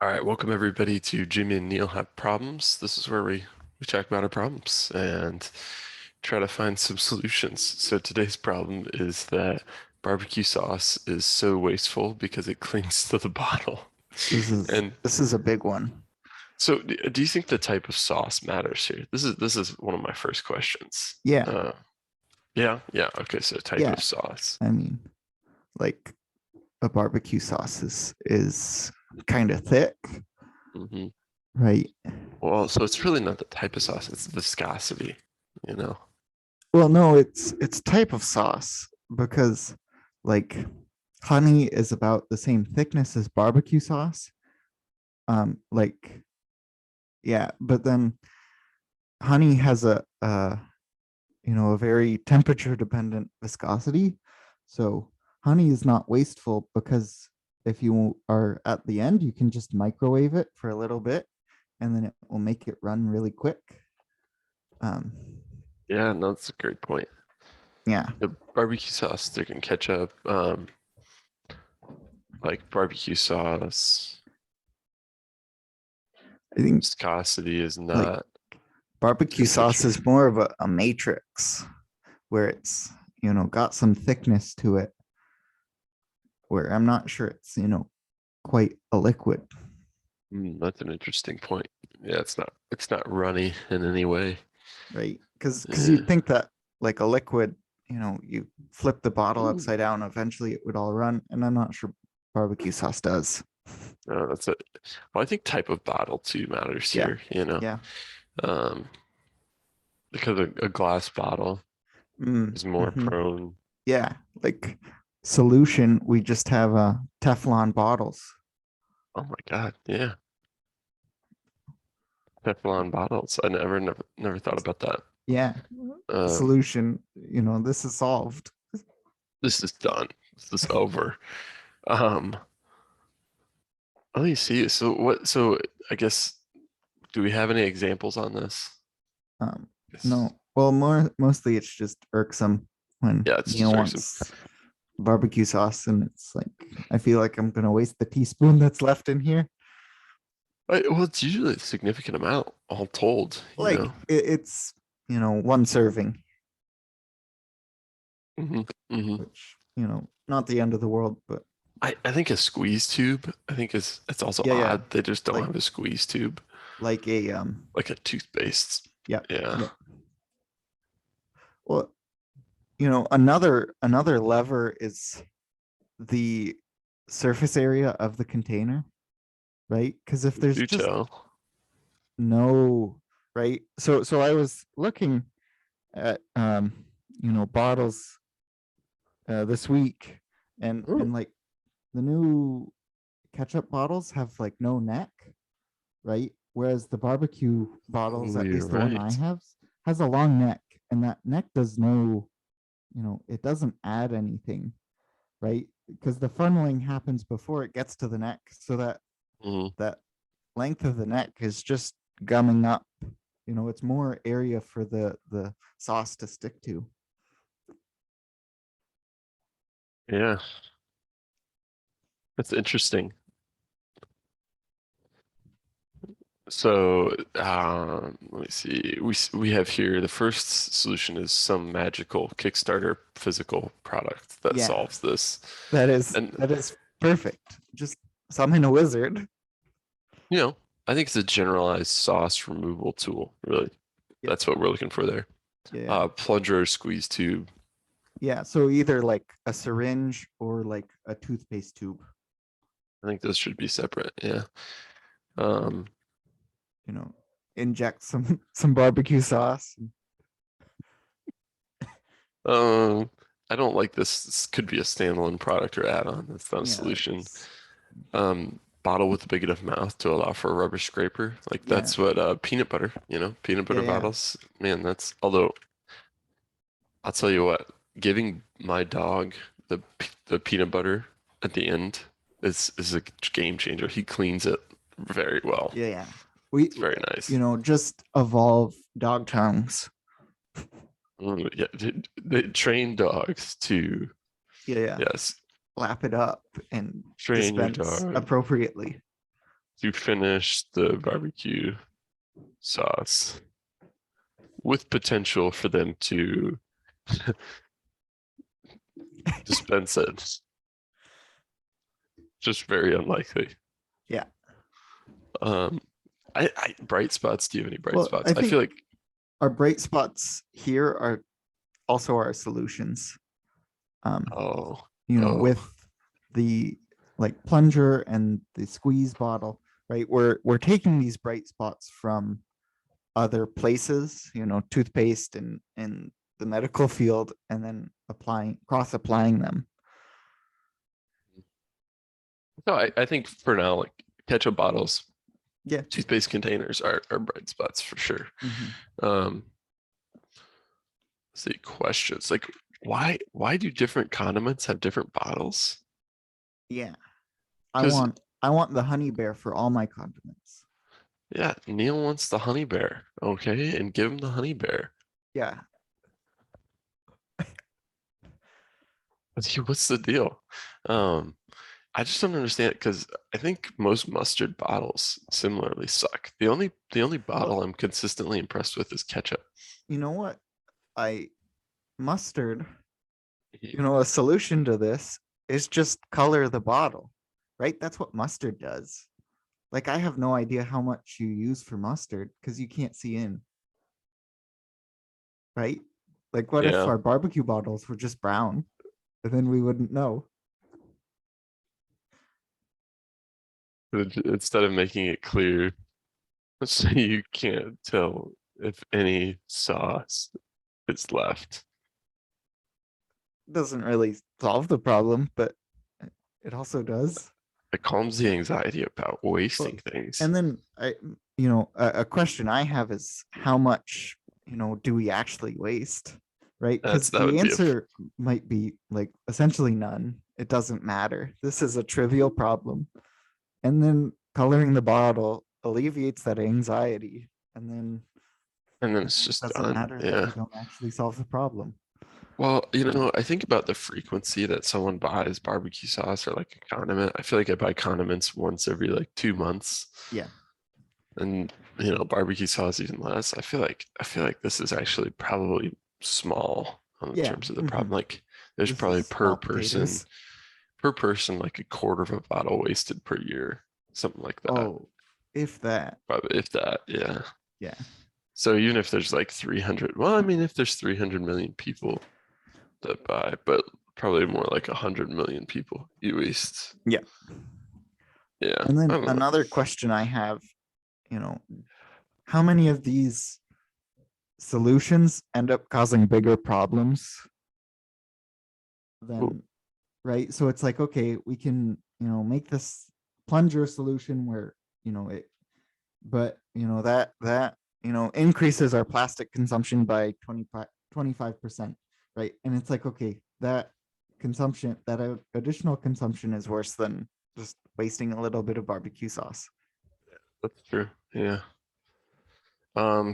All right, welcome everybody to Jimmy and Neil Have Problems. This is where we talk about our problems and try to find some solutions. So today's problem is that barbecue sauce is so wasteful because it clings to the bottle. This is And this is a big one. so do you think the type of sauce matters here? This is one of my first questions. Yeah, Uh, yeah, okay, so type yeah. of sauce. I mean, like a barbecue sauce is kind of thick, Hmm. right? Well, so it's really not the type of sauce, it's viscosity, you know? Well, no, it's type of sauce because like honey is about the same thickness as barbecue sauce. Like yeah, but then honey has a very temperature dependent viscosity. So honey is not wasteful because if you are at the end, you can just microwave it for a little bit and then it will make it run really quick. Um, Yeah, no, that's a great point. yeah, The barbecue sauce, stick and ketchup, like barbecue sauce, I think viscosity is like not barbecue sauce temperature. is more of a matrix where it's got some thickness to it where I'm not sure it's quite a liquid, That's an interesting point. Yeah, it's not runny in any way. right? Because Yeah. you'd think that like a liquid, you flip the bottle Ooh. upside down, eventually it would all run, and I'm not sure barbecue sauce does. No, that's it. Well, I think type of bottle too matters Yeah, here, yeah. um, because a glass bottle is more Mm-hmm. prone. Yeah, like solution, we just have Teflon bottles. Oh my God, yeah, Teflon bottles. I never thought about that. Yeah, Um, solution, this is solved. this is done. This is over. Um, Let me see. So what? So I guess do we have any examples on this? Um, Yes. no, well, mostly it's just irksome when Yeah, it's Neil just irksome. wants barbecue sauce, and it's like I feel like I'm gonna waste the teaspoon that's left in here. Well, it's usually a significant amount, all told. Like it's one serving, Hmm. Hmm. which not the end of the world, but I think a squeeze tube. I think is it's also yeah, yeah, odd they just don't like have a squeeze tube like a like a toothpaste. yeah, Yeah. yeah. Well, another lever is the surface area of the container, right? Because if there's Do just tell. no, right, so I was looking at bottles this week, and Oh, like the new ketchup bottles have like no neck, right? Whereas the barbecue bottles, oh, at you're least the one I right. have, has a long neck, and that neck does no, it doesn't add anything, right? Because the funneling happens before it gets to the neck, so Hmm. that length of the neck is just gumming up. It's more area for the sauce to stick to. Yeah, that's interesting. So, let me see. We have here the first solution is some magical Kickstarter physical product that Yeah, solves this. that is And that is perfect. Just summon a wizard. you know, I think it's a generalized sauce removal tool, really. Yep. That's what we're looking for there. Yeah. Plunger or squeeze tube. Yeah. So either like a syringe or like a toothpaste tube. I think those should be separate. Yeah. Um, You know, inject some barbecue sauce. um, I don't like this. This could be a standalone product or add-on. That's not a Yeah. solution. Bottle with a big enough mouth to allow for a rubber scraper. Like Yeah. that's what peanut butter, peanut Yeah. butter Yeah. bottles. Man, that's although I'll tell you what, giving my dog the peanut butter at the end is a game changer. He cleans it very well. Yeah. Yeah. We, It's very nice. just evolve dog tongues. Yeah, they train dogs to, Yeah. Yeah. yes, Lap it up and train your dispense dog. appropriately. to finish the barbecue sauce with potential for them to dispense it. Just very unlikely. Yeah. Um, bright spots. Do you have any bright Well, spots? I I feel think like, our bright spots here are also our solutions. Um, oh, with oh, the like plunger and the squeeze bottle, right? We're taking these bright spots from other places, toothpaste and the medical field, and then cross applying them. no, I think for now, like ketchup bottles, Yeah. toothpaste containers are bright spots for sure. Hmm. Um, let's see, questions like why do different condiments have different bottles? Yeah. I Because want I want the honey bear for all my condiments. yeah, Neil wants the honey bear, okay, and give him the honey bear. Yeah. What's the deal? Um, I just don't understand it because I think most mustard bottles similarly suck. The only Well, bottle I'm consistently impressed with is ketchup. you know what? I mustard, Mhm. a solution to this is just color the bottle, right? That's what mustard does. Like, I have no idea how much you use for mustard because you can't see in, right? Like, what if Yeah, our barbecue bottles were just brown? And then we wouldn't know. but instead of making it clear so you can't tell if any sauce is left. Doesn't really solve the problem, but it also does. It calms the anxiety about Well, wasting things. and then a question I have is how much, do we actually waste? Right? Because That the would be answer might be like essentially none. It doesn't matter. This is a trivial problem. And then coloring the bottle alleviates that anxiety. And then and then it it's just doesn't done. matter that Yeah. we don't actually solve the problem. Well, I think about the frequency that someone buys barbecue sauce or like a condiment. I feel like I buy condiments once every like 2 months, Yeah. and barbecue sauce even less. I feel like this is actually probably small in Yeah. terms of the problem. Hmm. Like there's This is probably small potatoes. per person like a quarter of a bottle wasted per year, something like that. Oh, if that. Probably if that, yeah. Yeah. So even if there's like 300, well, I mean, if there's 300 million people that buy, but probably more like 100 million people you waste. Yeah. Yeah, And I then don't know. another question I have, you know, how many of these solutions end up causing bigger problems Well, than, right? So it's like, okay, we can, make this plunger solution where, it, but increases our plastic consumption by 25%, right? And it's like, okay, that additional consumption is worse than just wasting a little bit of barbecue sauce. that's true. Yeah.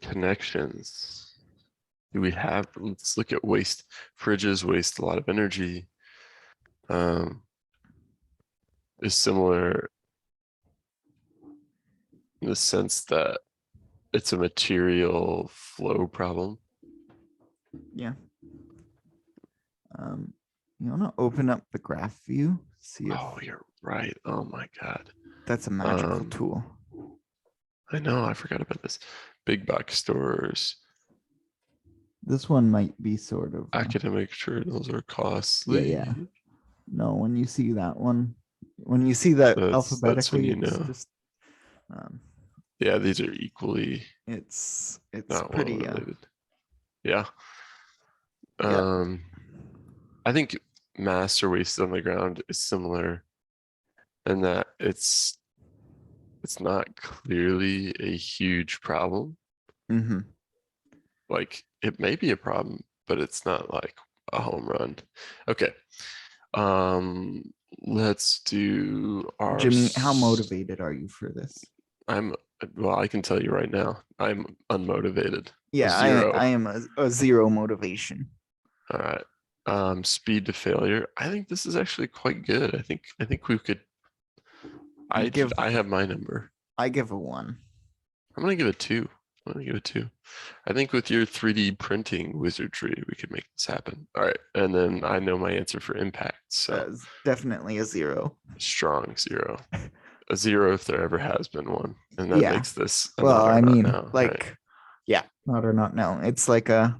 Connections. Do we have, let's look at waste. Fridges waste a lot of energy. Um, is similar in the sense that it's a material flow problem. Yeah. um you want to open up the graph view, see if Oh, you're right. Oh my God. that's a magical Um, tool. I know, I forgot about this. Big box stores, This one might be sort of academic journals are yeah. costly. No, when you see that one, when you see that That's when alphabetically, you it's know. just um Yeah, these are equally it's not well pretty related. Yeah. yeah. Um, I think mass or wasted on the ground is similar in that it's not clearly a huge problem. Hmm. Like it may be a problem, but it's not like a home run. Okay. Um, let's do our Jimmy, how motivated are you for this? I'm well, I can tell you right now, I'm unmotivated. A Yeah, I zero. am a zero motivation. All right. Speed to failure. I think this is actually quite good. I think we could You give I have my number. I give a one. I'm gonna give it two. I'm gonna give it two. I think with your 3D printing wizardry, we could make this happen. All right, and then I know my answer for impact. So Definitely a zero. strong zero, a zero if there ever has been one, and that Yeah. makes this a Well, not or I not mean, now, right? like, yeah, not or not no. It's like the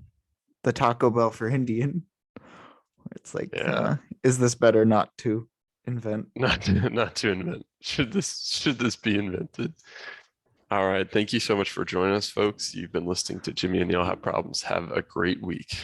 Taco Bell for Indian. It's like, Yeah, is this better not to invent? not to invent. Should this be invented? All right, thank you so much for joining us, folks. You've been listening to Jimmy and Neil Have Problems. Have a great week.